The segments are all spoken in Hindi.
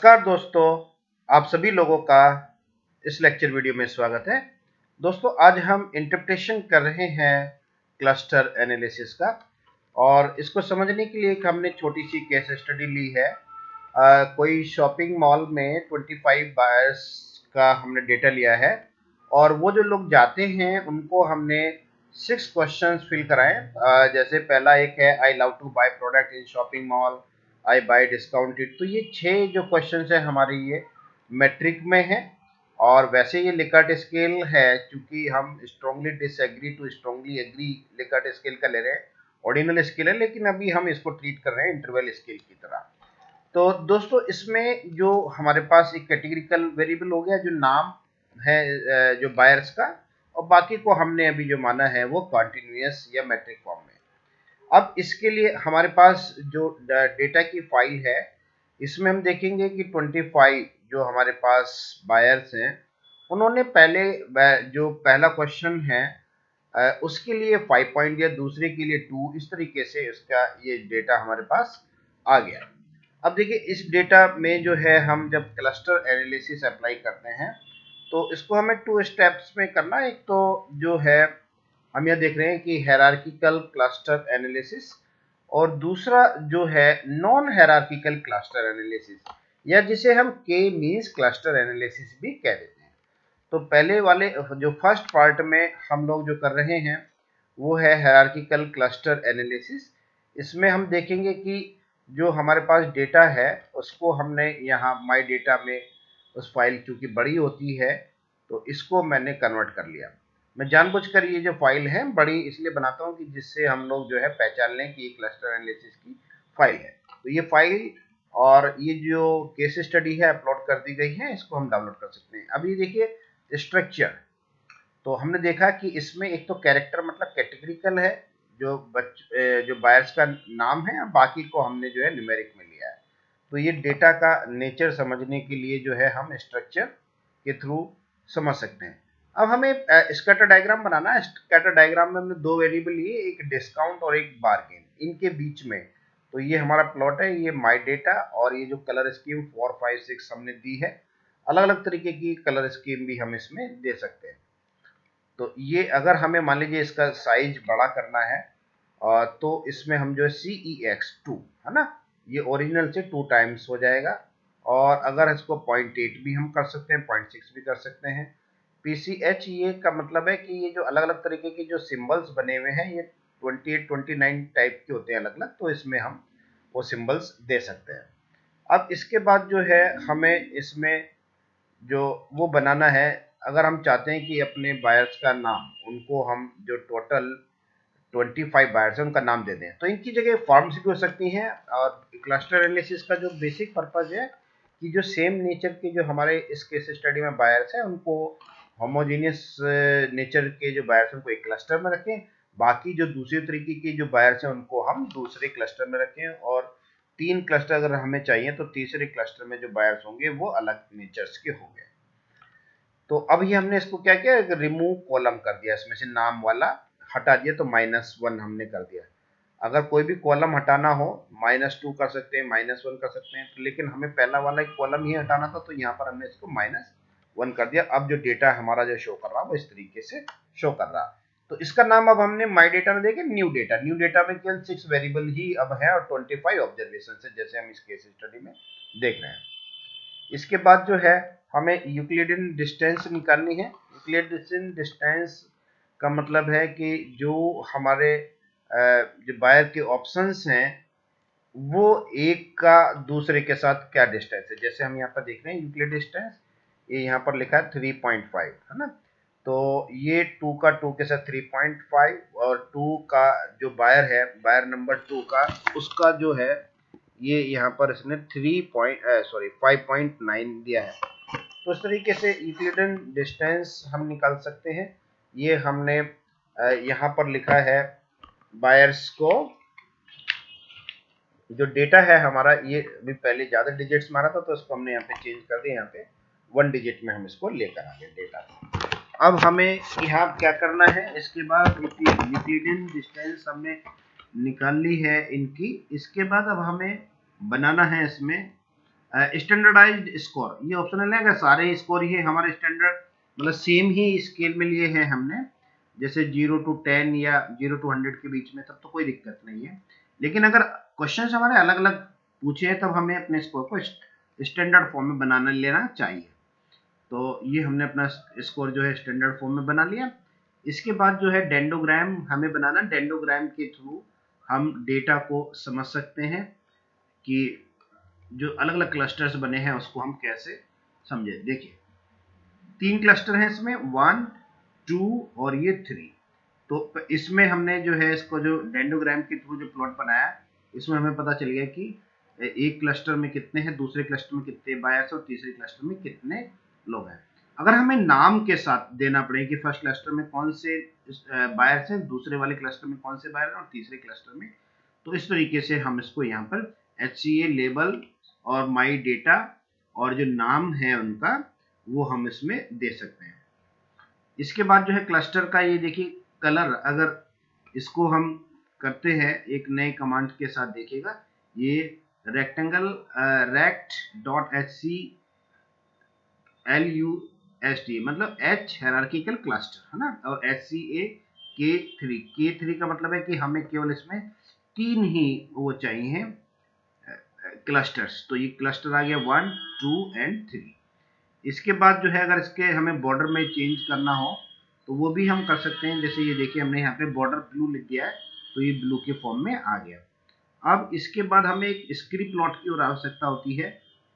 नमस्कार दोस्तों, आप सभी लोगों का इस लेक्चर वीडियो में स्वागत है। दोस्तों, आज हम इंटरप्रिटेशन कर रहे हैं क्लस्टर एनालिसिस का और इसको समझने के लिए एक हमने छोटी सी केस स्टडी ली है। कोई शॉपिंग मॉल में 25 बायर्स का हमने डेटा लिया है और वो जो लोग जाते हैं उनको हमने 6 क्वेश्चंस फिल कराए। जैसे पहला एक है I love to buy product in shopping mall, I buy discounted. तो ये 6 जो क्वेश्चंस है हमारे ये मैट्रिक में है और वैसे ये लिकर्ट स्केल है, क्योंकि हम strongly disagree to strongly agree Likert scale का ले रहे हैं। ऑर्डिनल स्केल है लेकिन अभी हम इसको ट्रीट कर रहे हैं इंटरवल स्केल की तरह। तो दोस्तों, इसमें जो हमारे पास एक कैटेगरिकल वेरिएबल हो गया जो नाम है जो बायर्स का, और बाकी को हमने अभी जो माना है वो कॉन्टिन्यूअस या मैट्रिक फॉर्म में। अब इसके लिए हमारे पास जो डेटा की फाइल है इसमें हम देखेंगे कि 25 जो हमारे पास बायर्स हैं उन्होंने पहले जो पहला क्वेश्चन है उसके लिए 5 पॉइंट दिया, दूसरे के लिए 2, इस तरीके से इसका ये डेटा हमारे पास आ गया। अब देखिए, इस डेटा में जो है हम जब क्लस्टर एनालिसिस अप्लाई करते हैं तो इसको हमें 2 स्टेप्स में करना है। एक तो जो है हम यह देख रहे हैं कि हायरार्किकल क्लस्टर एनालिसिस, और दूसरा जो है नॉन हायरार्किकल क्लस्टर एनालिसिस, या जिसे हम के मींस क्लस्टर एनालिसिस भी कह देते हैं। तो पहले वाले जो फर्स्ट पार्ट में हम लोग जो कर रहे हैं वो है हायरार्किकल क्लस्टर एनालिसिस। इसमें हम देखेंगे कि जो हमारे पास डेटा है उसको हमने यहाँ माई डेटा में उस फाइल चूंकि बड़ी होती है तो इसको मैंने कन्वर्ट कर लिया। मैं जानबूझकर ये जो फाइल है बड़ी इसलिए बनाता हूँ कि जिससे हम लोग जो है पहचान लें कि ये क्लस्टर एनालिसिस की फाइल है। तो ये फाइल और ये जो केस स्टडी है अपलोड कर दी गई है, इसको हम डाउनलोड कर सकते हैं। अब ये देखिए स्ट्रक्चर, तो हमने देखा कि इसमें एक तो कैरेक्टर मतलब कैटेगरिकल है जो जो बायर्स का नाम है, और बाकी को हमने जो है न्यूमेरिक में लिया है। तो ये डेटा का नेचर समझने के लिए जो है हम स्ट्रक्चर के थ्रू समझ सकते हैं। अब हमें स्कैटर डायग्राम बनाना है। स्कैटर डायग्राम में हमने 2 वेरिएबल लिए, एक डिस्काउंट और एक बार्गेन, इनके बीच में। तो ये हमारा प्लॉट है, ये माई डेटा, और ये जो कलर स्कीम 4, 5, 6 हमने दी है। अलग अलग तरीके की कलर स्कीम भी हम इसमें दे सकते हैं। तो ये अगर हमें मान लीजिए इसका साइज बड़ा करना है तो इसमें हम जो है CEX2 है ना, ये ओरिजिनल से 2 टाइम्स हो जाएगा। और अगर इसको 0.8 भी हम कर सकते हैं, 0.6 भी कर सकते हैं। PCH ये का मतलब है कि ये जो अलग अलग तरीके के जो सिंबल्स बने हुए हैं ये 28, 29 टाइप के होते हैं अलग अलग, तो इसमें हम वो सिंबल्स दे सकते हैं। अब इसके बाद जो है हमें इसमें जो वो बनाना है, अगर हम चाहते हैं कि अपने बायर्स का नाम, उनको हम जो टोटल 25 बायर्स हैं उनका नाम दे दें, तो इनकी जगह फॉर्म्स भी हो सकती हैं। और क्लस्टर एनालिसिस का जो बेसिक पर्पस है कि जो सेम नेचर के जो हमारे इस केस स्टडी में बायर्स हैं उनको होमोजेनियस नेचर के जो बायर्स हैं उनको एक क्लस्टर में रखें, बाकी जो दूसरे तरीके के जो बायर्स हैं उनको हम दूसरे क्लस्टर में रखें, और 3 क्लस्टर अगर हमें चाहिए तो तीसरे क्लस्टर में जो बायर्स होंगे वो अलग नेचर्स के होंगे। तो अब ये हमने इसको क्या किया, रिमूव कॉलम कर दिया, इसमें से नाम वाला हटा दिया, तो -1 हमने कर दिया। अगर कोई भी कॉलम हटाना हो -2 कर सकते हैं, -1 कर सकते हैं, तो लेकिन हमें पहला वाला एक कॉलम ही हटाना था तो यहाँ पर हमने इसको -1 कर दिया। अब जो डेटा हमारा जो शो कर रहा है वो इस तरीके से शो कर रहा है। तो इसका नाम अब हमने माई डेटा में देखे न्यू डेटा। न्यू डेटा में केवल 6 वेरिएबल ही अब है और 25 ऑब्जर्वेशन है, जैसे हम इस केस स्टडी में देख रहे हैं। इसके बाद जो है हमें यूक्लिडियन डिस्टेंस निकालनी है। यूक्लिडियन डिस्टेंस का मतलब है कि जो हमारे जो बायर के ऑप्शंस हैं वो एक का दूसरे के साथ क्या डिस्टेंस है। जैसे हम यहाँ पर देख रहे हैं यूक्लिड डिस्टेंस, ये यहाँ पर लिखा है 3.5 है ना, तो ये 2 का 2 के साथ 3.5, और 2 का जो बायर है, बायर नंबर 2 का, उसका जो है ये यहाँ पर इसने 5.9 दिया है। तो इस तरीके से यूक्लिडियन डिस्टेंस हम निकाल सकते हैं। ये हमने यहाँ पर लिखा है बायर्स को, जो डेटा है हमारा ये भी पहले ज्यादा डिजिट्स मारा था तो इसको हमने यहाँ पे चेंज कर दिया, यहाँ पे 1 डिजिट में हम इसको लेकर आ गए डेटा। अब हमें यहाँ क्या करना है, इसके बाद यूक्लिडियन डिस्टेंस हमने निकाल ली है इनकी। इसके बाद अब हमें बनाना है इसमें स्टैंडर्डाइज्ड स्कोर, ये ऑप्शनल है। अगर सारे स्कोर ये हमारे स्टैंडर्ड मतलब सेम ही स्केल में लिए हैं हमने, जैसे 0 to 10 या 0 to 100 के बीच में, तब तो कोई दिक्कत नहीं है। लेकिन अगर क्वेश्चन हमारे अलग अलग पूछे हैं तब हमें अपने स्कोर को स्टैंडर्ड फॉर्म में बनाना लेना चाहिए। तो ये हमने अपना स्कोर जो है स्टैंडर्ड फॉर्म में बना लिया। इसके बाद जो है डेंडोग्राम हमें बनाना। डेंडोग्राम के थ्रू हम डेटा को समझ सकते हैं कि जो अलग अलग क्लस्टर्स बने हैं उसको हम कैसे समझे। देखिए 3 क्लस्टर हैं इसमें, 1, 2 और ये 3। तो इसमें हमने जो है इसको जो डेंडोग्राम के थ्रू जो प्लॉट बनाया, इसमें हमें पता चल गया कि एक क्लस्टर में कितने हैं, दूसरे क्लस्टर में कितने बायर्स और तीसरे क्लस्टर में कितने लोग हैं। अगर हमें नाम के साथ देना पड़े कि फर्स्ट क्लस्टर में कौन से बायर्स हैं, दूसरे वाले क्लस्टर में कौन से बायर हैं और तीसरे क्लस्टर में, तो इस तरीके से हम इसको यहाँ पर HCA लेबल और माई डेटा और जो नाम है उनका वो हम इसमें दे सकते हैं। इसके बाद जो है क्लस्टर का ये देखिए कलर, अगर इसको हम करते हैं एक नए कमांड के साथ, देखिएगा ये रेक्टेंगल rect.hc lust मतलब H हायरार्किकल क्लस्टर है ना, और HCA K3 का मतलब है कि हमें केवल इसमें 3 ही वो चाहिए क्लस्टर्स। तो ये क्लस्टर आ गया 1, 2 एंड 3। इसके बाद जो है अगर इसके हमें बॉर्डर में चेंज करना हो तो वो भी हम कर सकते हैं। जैसे ये देखिए हमने यहाँ पे बॉर्डर ब्लू लिख दिया है, तो ये ब्लू के फॉर्म में आ गया। अब इसके बाद हमें एक स्क्री प्लॉट की और आवश्यकता होती है।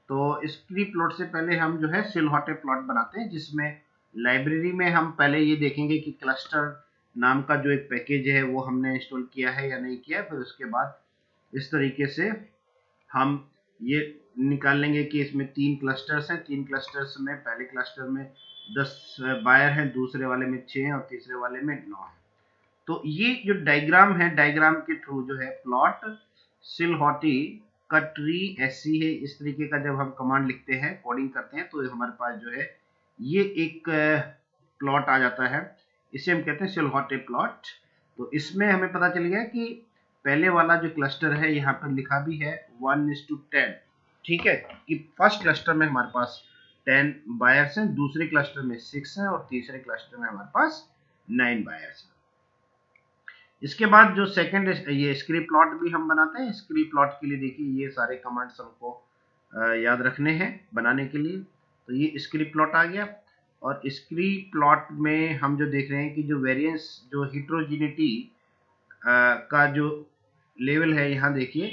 तो स्क्री प्लॉट से पहले हम जो है सिलहॉटे प्लॉट बनाते हैं, जिसमें लाइब्रेरी में हम पहले ये देखेंगे कि क्लस्टर नाम का जो एक पैकेज है वो हमने इंस्टॉल किया है या नहीं किया। फिर उसके बाद इस तरीके से हम ये निकाल लेंगे कि इसमें 3 क्लस्टर्स हैं। 3 क्लस्टर्स में पहले क्लस्टर में 10 बायर हैं, दूसरे वाले में 6 हैं और तीसरे वाले में 9 हैं। तो ये जो डायग्राम है, डायग्राम के थ्रू जो है प्लॉट सिलहॉटी का ट्री SC है, इस तरीके का जब हम कमांड लिखते हैं, कोडिंग करते हैं, तो हमारे पास जो है ये एक प्लॉट आ जाता है। इसे हम कहते हैं सिलहॉटे प्लॉट। तो इसमें हमें पता चल गया कि पहले वाला जो क्लस्टर है यहाँ पर लिखा भी है 1:10, ठीक है, कि फर्स्ट क्लस्टर में हमारे पास 10 बायर्स हैं, दूसरे क्लस्टर में 6 हैं और तीसरे क्लस्टर में हमारे पास 9 बायर्स हैं। इसके बाद जो सेकंड ये स्क्री प्लॉट भी हम बनाते हैं। स्क्री प्लॉट के लिए देखिए ये सारे कमांड्स हमको याद रखने हैं बनाने के लिए। तो ये स्क्री प्लॉट आ गया, और स्क्री प्लॉट में हम जो देख रहे हैं कि जो वेरिएंस जो हिट्रोजिनिटी का जो लेवल है, यहाँ देखिए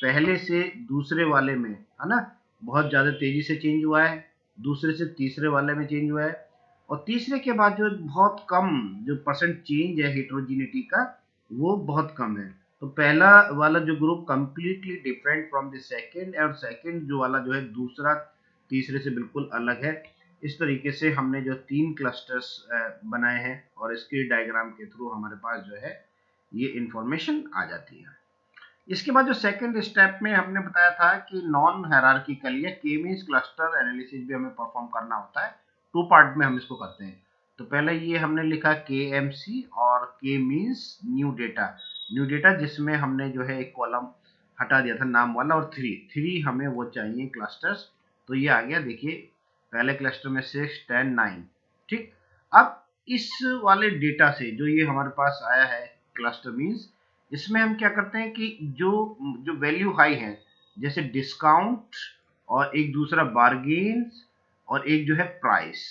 पहले से दूसरे वाले में है ना बहुत ज़्यादा तेजी से चेंज हुआ है, दूसरे से तीसरे वाले में चेंज हुआ है, और तीसरे के बाद जो बहुत कम जो परसेंट चेंज है हिट्रोजिनिटी का वो बहुत कम है। तो पहला वाला जो group completely different from the second, और सेकंड जो वाला जो है दूसरा तीसरे से बिल्कुल अलग है। इस तरीके से हमने जो 3 क्लस्टर्स बनाए हैं और इसके डायग्राम के थ्रू हमारे पास जो है ये इंफॉर्मेशन आ जाती है। इसके बाद जो सेकंड स्टेप में हमने बताया था कि नॉन हायरार्किकल या के मींस क्लस्टर एनालिसिस भी हमें परफॉर्म करना होता है। 2 पार्ट में हम इसको करते हैं। तो पहले ये हमने लिखा KMC और के मींस न्यू डेटा, जिसमें हमने जो है एक कॉलम हटा दिया था नाम वाला, और 3 हमें वो चाहिए क्लस्टर्स। तो ये आ गया देखिए पहले क्लस्टर में 6, 10, 9, ठीक। अब इस वाले डेटा से जो ये हमारे पास आया है क्लस्टर मींस, इसमें हम क्या करते हैं कि जो वैल्यू हाई है, जैसे डिस्काउंट और एक दूसरा बार्गेन और एक जो है प्राइस,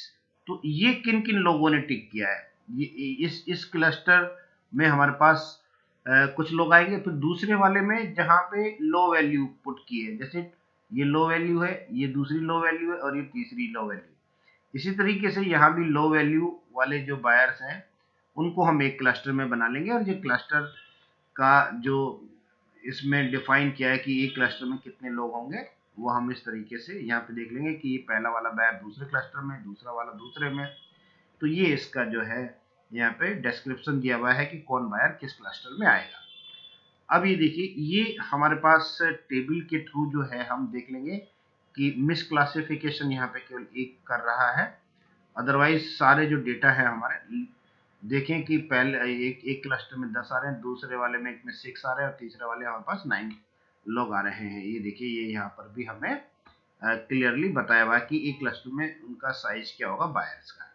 तो ये किन किन लोगों ने टिक किया है, ये इस क्लस्टर में हमारे पास कुछ लोग आएंगे। फिर दूसरे वाले में जहाँ पे लो वैल्यू पुट की है, जैसे ये लो वैल्यू है, ये दूसरी लो वैल्यू है और ये तीसरी लो वैल्यू। इसी तरीके से यहाँ भी लो वैल्यू वाले जो बायर्स हैं उनको हम एक क्लस्टर में बना लेंगे, और ये क्लस्टर का जो इसमें डिफाइन किया है कि एक क्लस्टर में कितने लोग होंगे, वो हम इस तरीके से यहाँ पे देख लेंगे कि ये पहला वाला बायर दूसरे क्लस्टर में, दूसरा वाला दूसरे में। तो ये इसका जो है यहाँ पे डिस्क्रिप्शन दिया हुआ है कि कौन बायर किस क्लस्टर में आएगा। अब ये देखिए ये हमारे पास टेबल के थ्रू जो है हम देख लेंगे कि मिस क्लासिफिकेशन यहाँ पे केवल एक कर रहा है, अदरवाइज सारे जो डेटा है हमारे, देखें कि पहले एक क्लस्टर में 10 आ रहे हैं, दूसरे वाले में एक में 6 आ रहे हैं और तीसरे वाले हमारे पास 9 लोग आ रहे हैं। ये देखिए ये यहाँ पर भी हमें क्लियरली बताया हुआ है कि एक क्लस्टर में उनका साइज क्या होगा बायर्स का।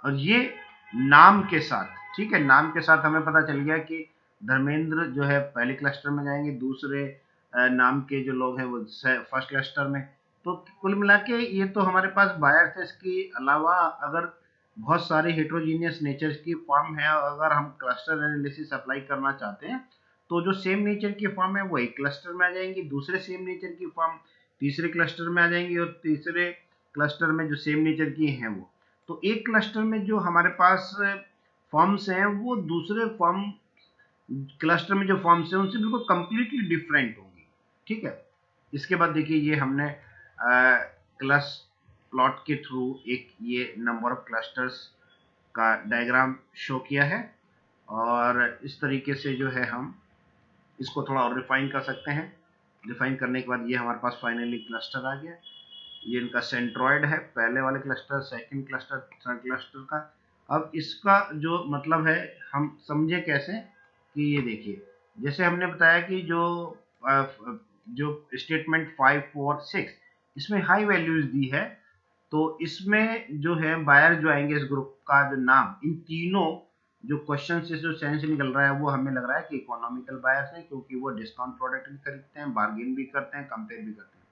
और ये नाम के साथ, ठीक है, नाम के साथ हमें पता चल गया कि धर्मेंद्र जो है पहले क्लस्टर में जाएंगे, दूसरे नाम के जो लोग हैं वो फर्स्ट क्लस्टर में। तो कुल मिला के ये तो हमारे पास बायर्स है। इसके अलावा अगर बहुत सारे हेट्रोजीनियस नेचर की फॉर्म है, अगर हम क्लस्टर एनालिसिस अप्लाई करना चाहते हैं तो जो सेम नेचर की फॉर्म है वो एक क्लस्टर में आ जाएंगी, दूसरे सेम नेचर की फॉर्म तीसरे क्लस्टर में आ जाएंगी, और तीसरे क्लस्टर में जो सेम नेचर की हैं वो। तो एक क्लस्टर में जो हमारे पास फॉर्म्स हैं वो दूसरे फॉर्म क्लस्टर में जो फॉर्म्स हैं उनसे बिल्कुल कंप्लीटली डिफरेंट होंगी, ठीक है। इसके बाद देखिए ये हमने क्लस प्लॉट के थ्रू एक ये नंबर ऑफ क्लस्टर्स का डायग्राम शो किया है, और इस तरीके से जो है हम इसको थोड़ा और रिफाइन कर सकते हैं। रिफाइन करने के बाद ये हमारे पास फाइनली क्लस्टर आ गया। ये इनका सेंट्रॉइड है, पहले वाले cluster, second cluster, third cluster का। अब इसका जो मतलब है हम समझे कैसे कि ये देखिए, जैसे हमने बताया कि जो स्टेटमेंट 5, 4, 6 इसमें हाई वैल्यूज दी है, तो इसमें जो है बायर जो आएंगे इस ग्रुप का जो नाम, इन तीनों जो क्वेश्चन से जो सेंस निकल रहा है वो हमें लग रहा है कि इकोनॉमिकल बायर्स हैं, क्योंकि वो डिस्काउंट प्रोडक्ट भी खरीदते हैं, बार्गेन भी करते हैं, कंपेयर भी करते हैं।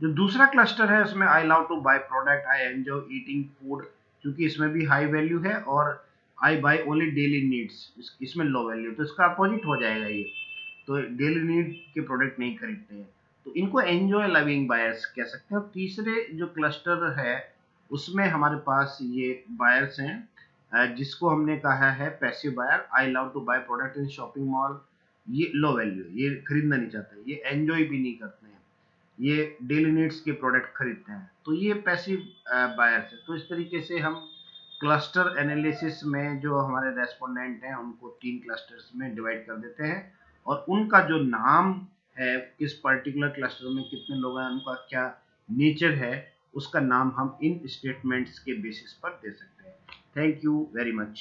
जो दूसरा क्लस्टर है उसमें I love to buy product, I enjoy eating food, क्योंकि इसमें भी हाई वैल्यू है, और I buy only daily needs, इसमें लो वैल्यू, तो इसका अपोजिट हो जाएगा ये। तो डेली नीड के प्रोडक्ट नहीं खरीदते हैं, तो इनको एंजॉय लविंग बायर्स कह सकते हैं। और तीसरे जो क्लस्टर है उसमें हमारे पास ये बायर्स हैं जिसको हमने कहा है passive buyer, I love to buy product in shopping mall, ये लो वैल्यू, ये खरीदना नहीं चाहते, ये एंजॉय भी नहीं करते हैं, ये डेली नीड्स के प्रोडक्ट खरीदते हैं, तो ये पैसिव बायर्स है। तो इस तरीके से हम क्लस्टर एनालिसिस में जो हमारे रेस्पोंडेंट हैं उनको 3 क्लस्टर्स में डिवाइड कर देते हैं, और उनका जो नाम है, किस पर्टिकुलर क्लस्टर में कितने लोग हैं, उनका क्या नेचर है, उसका नाम हम इन स्टेटमेंट्स के बेसिस पर दे सकते हैं। Thank you very much.